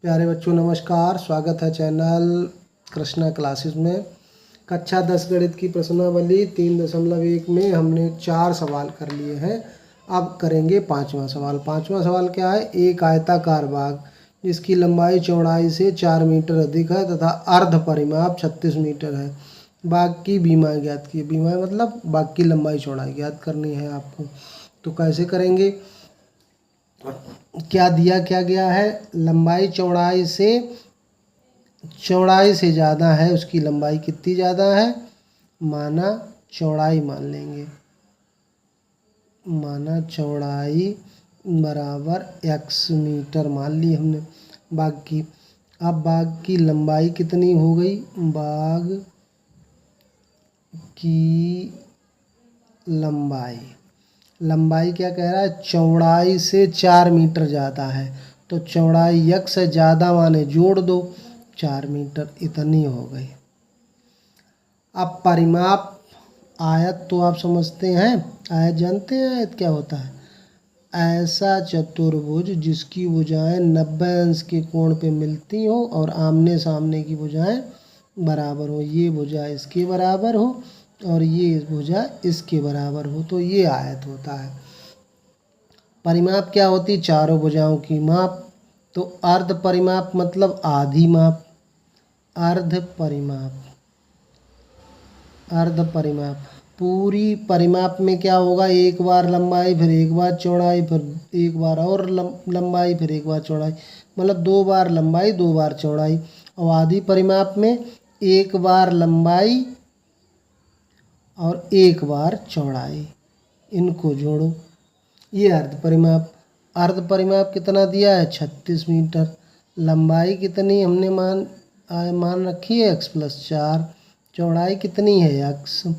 प्यारे बच्चों नमस्कार, स्वागत है चैनल कृष्णा क्लासेस में। कक्षा 10 गणित की प्रश्नावली 3.1 में हमने 4 सवाल कर लिए हैं। अब करेंगे पांचवा सवाल। पांचवा सवाल क्या है? एक आयताकार बाग जिसकी लंबाई चौड़ाई से 4 मीटर अधिक है तथा अर्ध परिमाप 36 मीटर है। बाग की बीमाई ज्ञात की। बीमाई मतलब बाग की लंबाई चौड़ाई ज्ञात करनी है आपको। तो कैसे करेंगे? क्या गया है? लंबाई चौड़ाई से ज़्यादा है, उसकी लंबाई कितनी ज़्यादा है? माना चौड़ाई मान लेंगे, माना चौड़ाई बराबर x मीटर मान ली हमने बाग की। अब बाग की लंबाई कितनी हो गई? बाग की लंबाई क्या कह रहा है? चौड़ाई से 4 मीटर ज़्यादा है, तो चौड़ाई x से ज़्यादा माने जोड़ दो 4 मीटर, इतनी हो गई। अब परिमाप आयत तो आप समझते हैं, आयत जानते हैं आयत क्या होता है? ऐसा चतुर्भुज जिसकी भुजाएं 90 अंश के कोण पे मिलती हो और आमने सामने की भुजाएं बराबर हो। ये भुजा इसके बराबर हो और ये भुजा इसके बराबर हो, तो ये आयत होता है। परिमाप क्या होती? चारों भुजाओं की माप। तो अर्ध परिमाप मतलब आधी माप। अर्ध परिमाप पूरी परिमाप में क्या होगा? एक बार लंबाई, फिर एक बार चौड़ाई, फिर एक बार और लंबाई, फिर एक बार चौड़ाई, मतलब 2 बार लंबाई 2 बार चौड़ाई। और आधी परिमाप में एक बार लंबाई और एक बार चौड़ाई, इनको जोड़ो, ये अर्ध परिमाप। अर्ध परिमाप कितना दिया है? 36 मीटर। लंबाई कितनी हमने मान रखी है? x + 4। चौड़ाई कितनी है? x।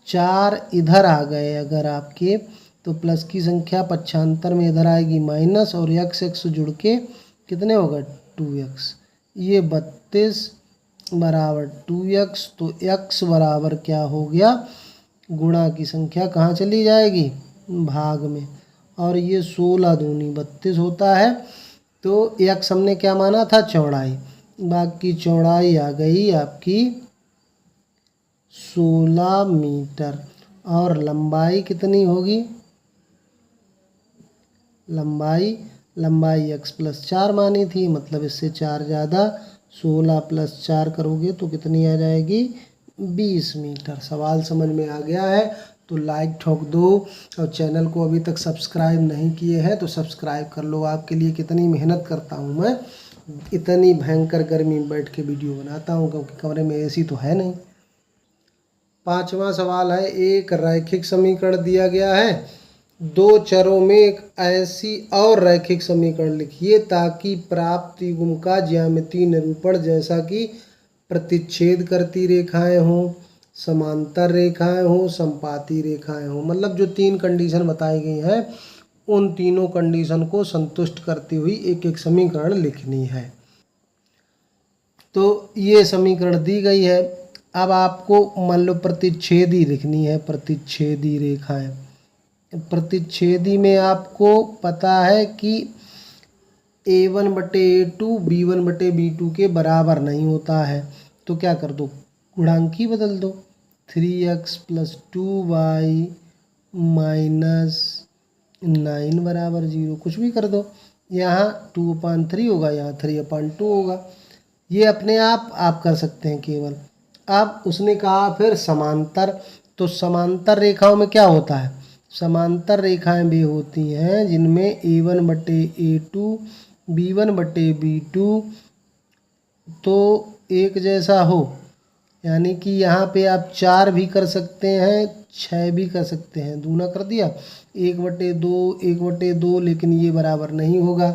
4 इधर आ गए अगर आपके, तो प्लस की संख्या पक्षांतर में इधर आएगी माइनस, और x जुड़ के कितने होगा? 2x। ये 32 बराबर 2x, तो x बराबर क्या हो गया? गुणा की संख्या कहाँ चली जाएगी? भाग में। और ये 16 दूनी 32 होता है। तो x हमने क्या माना था? चौड़ाई। बाग की चौड़ाई आ गई आपकी 16 मीटर। और लंबाई कितनी होगी? लंबाई x + 4 मानी थी, मतलब इससे 4 ज़्यादा। 16 + 4 करोगे तो कितनी आ जाएगी? 20 मीटर। सवाल समझ में आ गया है तो लाइक ठोक दो, और चैनल को अभी तक सब्सक्राइब नहीं किए हैं तो सब्सक्राइब कर लो। आपके लिए कितनी मेहनत करता हूँ मैं, इतनी भयंकर गर्मी में बैठ के वीडियो बनाता हूँ, क्योंकि कमरे में एसी तो है नहीं। पांचवा सवाल है, एक रैखिक समीकरण दिया गया है, 2 चरों में एक ऐसी और रैखिक समीकरण लिखिए ताकि प्राप्त त्रिभुज का ज्यामितीय निरूपण जैसा कि प्रतिच्छेद करती रेखाएं हों, समांतर रेखाएं हों, संपाती रेखाएं हों। मतलब जो 3 कंडीशन बताई गई हैं, उन तीनों कंडीशन को संतुष्ट करती हुई एक एक समीकरण लिखनी है। तो ये समीकरण दी गई है। अब आपको मान लो प्रतिच्छेदी लिखनी है, प्रतिच्छेदी रेखाएं। प्रतिच्छेदी में आपको पता है कि a1/a2 b1/b2 के बराबर नहीं होता है, तो क्या कर दो? गुणांकी बदल दो। 3x + 2y - 9 बराबर 0, कुछ भी कर दो। यहाँ 2/3 होगा, यहाँ 3/2 होगा। ये अपने आप कर सकते हैं केवल। अब उसने कहा फिर समांतर, तो समांतर रेखाओं में क्या होता है? समांतर रेखाएं भी होती हैं जिनमें a1/a2 b1/b2 तो एक जैसा हो, यानी कि यहाँ पे आप 4 भी कर सकते हैं, 6 भी कर सकते हैं, दूना कर दिया 1/2 लेकिन ये बराबर नहीं होगा,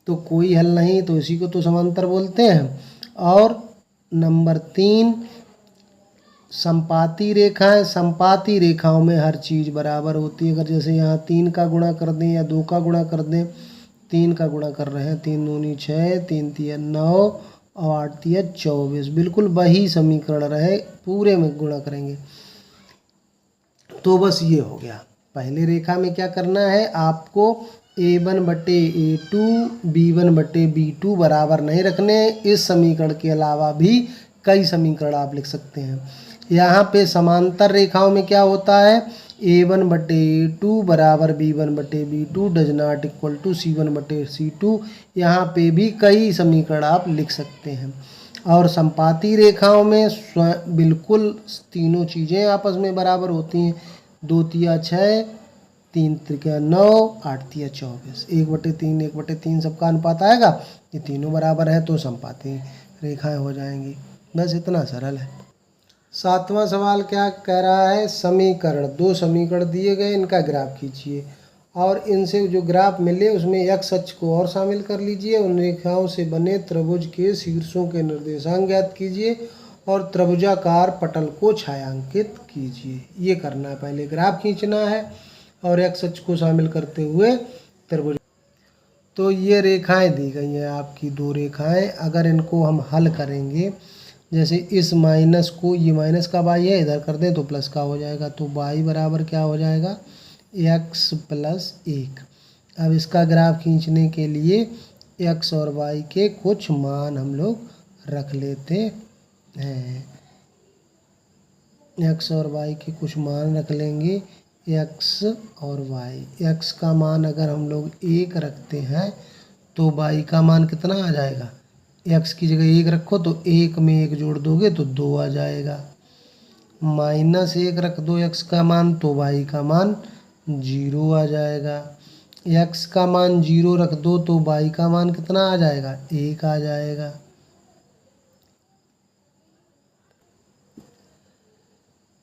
तो कोई हल नहीं, तो इसी को तो समांतर बोलते हैं। और नंबर 3, संपाती रेखाएं। संपाती रेखाओं में हर चीज़ बराबर होती है। अगर जैसे यहाँ 3 का गुणा कर दें या 2 का गुणा कर दें, 3 का गुणा कर रहे हैं, 3 दूनी 6, 3 तिया 9 और 8 तिया 24, बिल्कुल वही समीकरण रहे, पूरे में गुणा करेंगे तो बस ये हो गया। पहले रेखा में क्या करना है आपको? A1 बटे A2 B1 बटे B2 बराबर नहीं रखने। इस समीकरण के अलावा भी कई समीकरण आप लिख सकते हैं। यहाँ पे समांतर रेखाओं में क्या होता है, A1 बटे A2 बराबर B1 बटे B2 does not equal to C1 बटे C2। यहाँ पे भी कई समीकरण आप लिख सकते हैं। और संपाती रेखाओं में बिल्कुल तीनों चीज़ें आपस में बराबर होती हैं। 2 तिया 6, 3 त्रिका 9, 8 तिया 24, 1/3 1/3 सबका अनुपात आएगा। ये तीनों बराबर है तो संपाती रेखाएं हो जाएंगी। बस इतना सरल है। 7वां सवाल क्या कह रहा है, समीकरण, 2 समीकरण दिए गए, इनका ग्राफ खींचिए और इनसे जो ग्राफ मिले उसमें एक्स अक्ष को और शामिल कर लीजिए। उन रेखाओं से बने त्रिभुज के शीर्षों के निर्देशांक ज्ञात कीजिए और त्रिभुजाकार पटल को छायांकित कीजिए। ये करना है, पहले ग्राफ खींचना है और एक्स अक्ष को शामिल करते हुए त्रिभुज। तो ये रेखाएं दी गई हैं आपकी, 2 रेखाएं। अगर इनको हम हल करेंगे, जैसे इस माइनस को, ये माइनस का वाई है, इधर कर दें तो प्लस का हो जाएगा। तो वाई बराबर क्या हो जाएगा, एक्स प्लस 1। अब इसका ग्राफ खींचने के लिए एक्स और वाई के कुछ मान हम लोग रख लेते हैं। एक्स और वाई के कुछ मान रख लेंगे, एक्स और वाई। एक्स का मान अगर हम लोग 1 रखते हैं तो वाई का मान कितना आ जाएगा, एक्स की जगह 1 रखो तो 1 में 1 जोड़ दोगे तो 2 आ जाएगा। -1 रख दो एक्स का मान तो वाई का मान 0 आ जाएगा। एक्स का मान 0 रख दो तो वाई का मान कितना आ जाएगा, 1 आ जाएगा।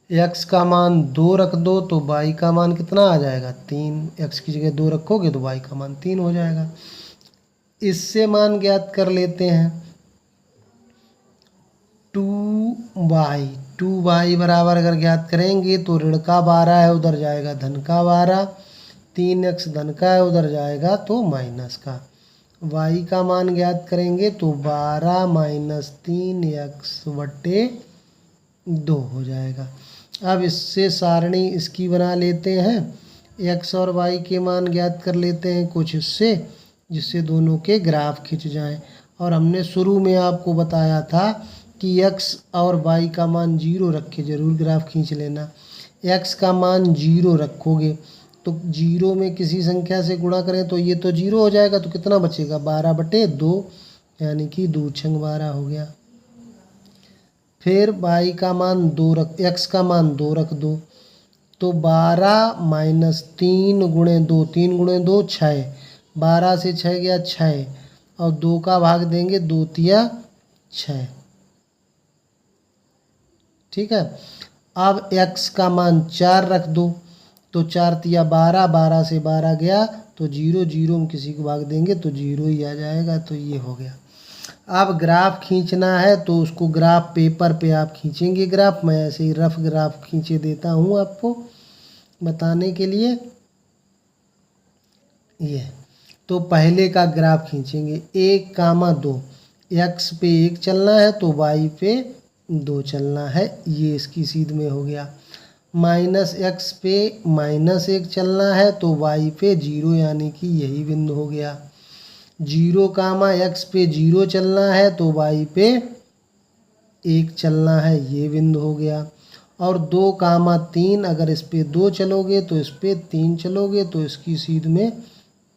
एक्स का मान 2 रख दो तो वाई का मान कितना आ जाएगा, 3। एक्स की जगह 2 रखोगे तो वाई का मान 3 हो जाएगा। इससे मान ज्ञात कर लेते हैं। 2y बराबर अगर ज्ञात करेंगे तो ऋण का 12 है, उधर जाएगा धन का 12। 3x धन का है, उधर जाएगा तो माइनस का। y का मान ज्ञात करेंगे तो 12 माइनस 3x बटे 2 हो जाएगा। अब इससे सारणी इसकी बना लेते हैं। x और y के मान ज्ञात कर लेते हैं कुछ इससे, जिससे दोनों के ग्राफ खिंच जाएं। और हमने शुरू में आपको बताया था कि x और y का मान 0 रख के ज़रूर ग्राफ खींच लेना। x का मान 0 रखोगे तो 0 में किसी संख्या से गुणा करें तो ये तो 0 हो जाएगा, तो कितना बचेगा, 12/2, यानी कि 2 छंग 12 हो गया। फिर y का मान 2 रख, x का मान 2 रख दो तो 12 माइनस 3 गुणे 2, 3 गुणे 2 6, 12 से 6 गया 6 और 2 का भाग देंगे, 2 तिया 6। ठीक है। अब x का मान 4 रख दो तो 4 तिया 12, 12 से 12 गया तो 0, 0 में किसी को भाग देंगे तो 0 ही आ जाएगा। तो ये हो गया। अब ग्राफ खींचना है तो उसको ग्राफ पेपर पे आप खींचेंगे ग्राफ। मैं ऐसे ही रफ ग्राफ खींचे देता हूँ आपको बताने के लिए। ये तो पहले का ग्राफ खींचेंगे, 1, 2। एक्स पे 1 चलना है तो वाई पे 2 चलना है, ये इसकी सीध में हो गया। -x पे -1 चलना है तो वाई पे 0, यानी कि यही बिंदु हो गया। 0, x पे 0 चलना है तो वाई पे 1 चलना है, ये बिंदु हो गया। और 2, 3, अगर इस पे 2 चलोगे तो इस पे 3 चलोगे तो इसकी सीध में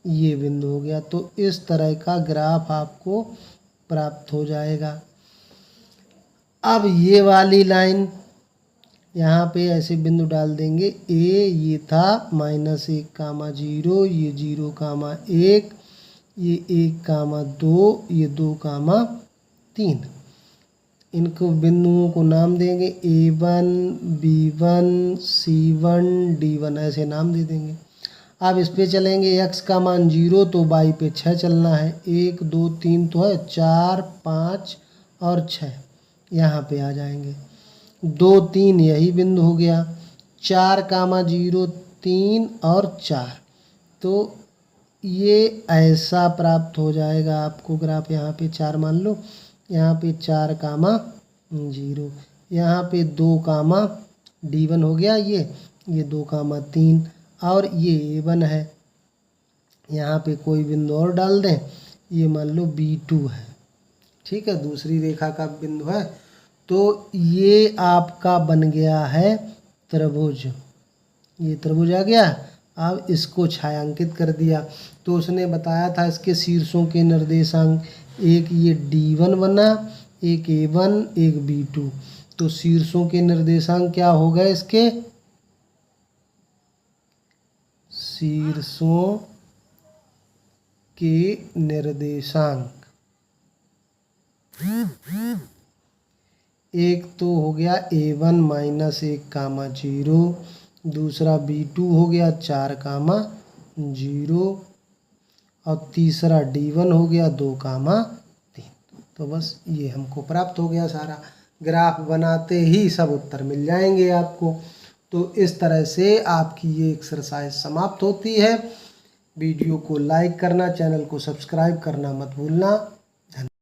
ये बिंदु हो गया। तो इस तरह का ग्राफ आपको प्राप्त हो जाएगा। अब ये वाली लाइन यहाँ पे ऐसे बिंदु डाल देंगे, ये था -1, 0, ये 0, 1, ये 1, 2, ये 2, 3। इनको बिंदुओं को नाम देंगे A1, B1, C1, D1, ऐसे नाम दे देंगे। अब इस पे चलेंगे, x का मान 0 तो y पे 6 चलना है। 1, 2, 3 तो है, 4, 5 और 6 यहाँ पे आ जाएंगे। 2, 3 यही बिंदु हो गया। 4, 0, 3 और 4, तो ये ऐसा प्राप्त हो जाएगा आपको ग्राफ। यहाँ पे 4 मान लो, यहाँ पे 4, 0, यहाँ पे 2, D1 हो गया, ये 2, 3 और ये A1 है। यहाँ पे कोई बिंदु और डाल दें, ये मान लो B2 है, ठीक है, दूसरी रेखा का बिंदु है। तो ये आपका बन गया है त्रिभुज, ये त्रिभुज आ गया। अब इसको छायांकित कर दिया, तो उसने बताया था इसके शीर्षों के निर्देशांक, एक ये D1 बना, एक A1, एक B2। तो शीर्षों के निर्देशांक क्या हो गए इसके, शीर्षों के निर्देशांक एक तो हो गया A1 माइनस 1,0, दूसरा B2 हो गया 4,0 और तीसरा D1 हो गया 2,3। तो बस ये हमको प्राप्त हो गया सारा। ग्राफ बनाते ही सब उत्तर मिल जाएंगे आपको। तो इस तरह से आपकी ये एक्सरसाइज समाप्त होती है। वीडियो को लाइक करना, चैनल को सब्सक्राइब करना मत भूलना।